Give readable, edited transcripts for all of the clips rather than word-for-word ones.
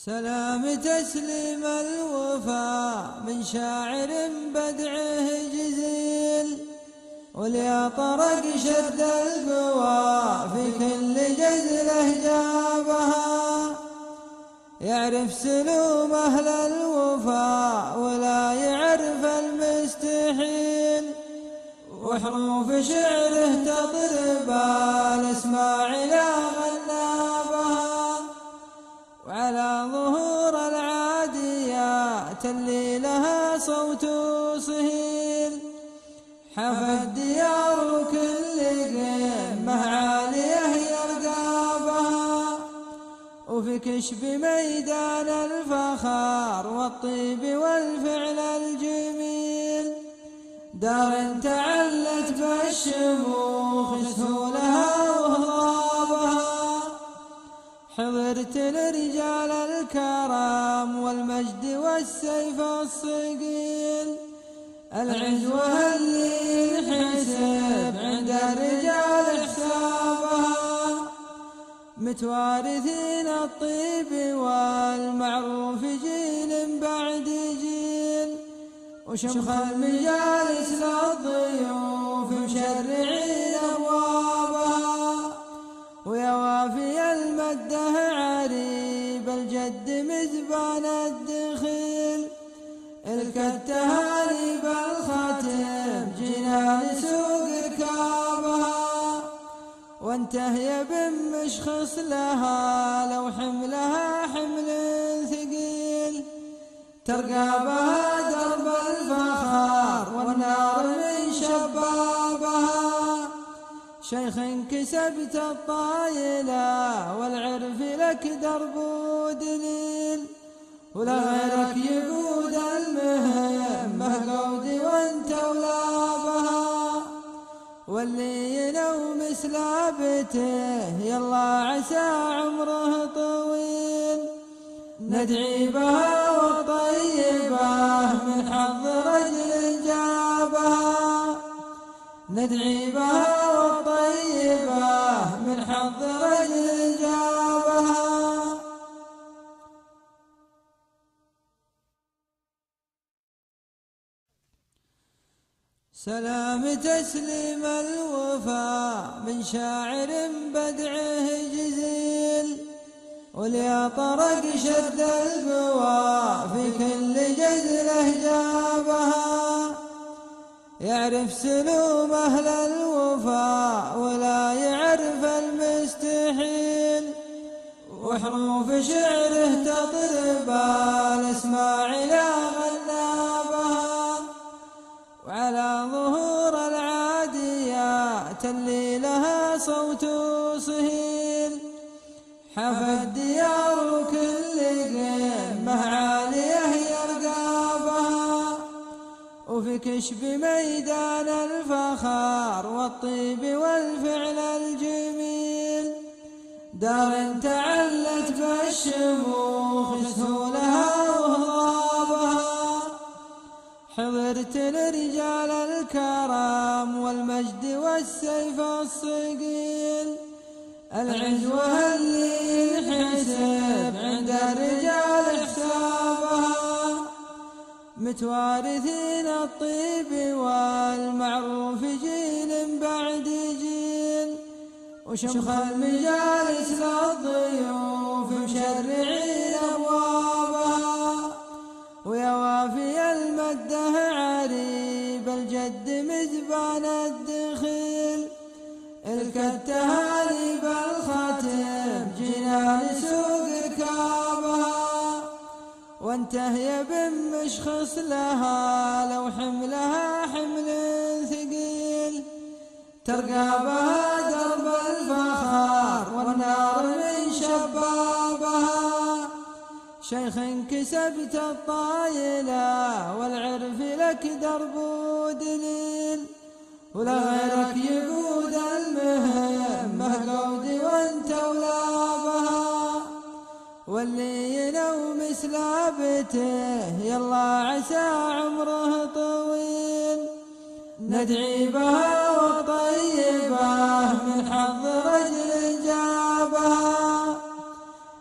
سلام تسليم الوفا من شاعر بدعه جزيل، وليا طرق شد القوى في كل جزله جابها. يعرف سلوم أهل الوفا ولا يعرف المستحيل، وحروف شعره تطرب الاسماع إلى غنابها. وعلى ظهور العاديات اللي لها صوت صهيل، حفى الديار كل قمة عالية يرقابها. وفي كشف ميدان الفخار والطيب والفعل الجميل، دار تعلت بالشموخ سهولها وهضابها. حضرت لرجال الكرم والمجد والسيف الصقيل، العزوة اللي ينحسب عند الرجال حسابها. متوارثين الطيب والمعروف جيل بعد جيل، وشمخ المجالس للضيوف مشرعين أبوابها. ويا وافي المده عريب الجد مذبان الدخيل، إلك التهاني بالختم جنان سوق ركابها. وانته يا بن مشخص لها لو حملها حمل ثقيل، ترقى بها درب الفخار والنار من شبابها. شيخ كسبت الطايلة والعرف لك درب ودليل، ولا غيرك يقود المهمة قود وانت ولابها. واللي ينوم سلابته يلا عسى عمره طويل، ندعي بها والطيبة من حظ رجل جابها. ندعي بها والطيبة من حظ رجل جابها. سلام تسليم الوفا من شاعر بدعه جزيل، وليا طرق شد القوى في كل جزله جابها. يعرف سلوم أهل الوفا ولا يعرف المستحيل، وحروف شعره تطرب الاسماع إلى غنابها. وعلى ظهور العاديات اللي لها صوت صهيل، حفى الديار كل قمة عالية يرقابها. وفي كشف ميدان الفخار والطيب والفعل الجميل، دار تعلت بالشموخ سهولها وهضابها. حضرت لرجال الكرم والمجد والسيف الصقيل، العزوة اللي ينحسب عند الرجال حسابها. متوارثين الطيب والمعروف جيل بعد جيل، وشمخ المجالس للضيوف مشرعين أبوابها. ويا وافي المده عريب الجد مذبان الدخيل، إلك التهاني بالختم جنان سوق ركابها. وانته يا بن مشخص لها لو حملها حمل ثقيل، ترقى بها درب الفخار والنار من شبابها. شيخ كسبت الطايلة والعرف لك درب ودليل، ولا غيرك يقود المهمة قود وانت ولابها. واللي ينوم سلابته يلا عسى عمره طويل، ندعي بها والطيبة من حظ رجل جابها.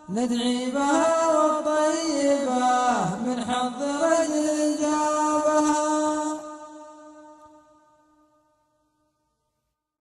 ندعي بها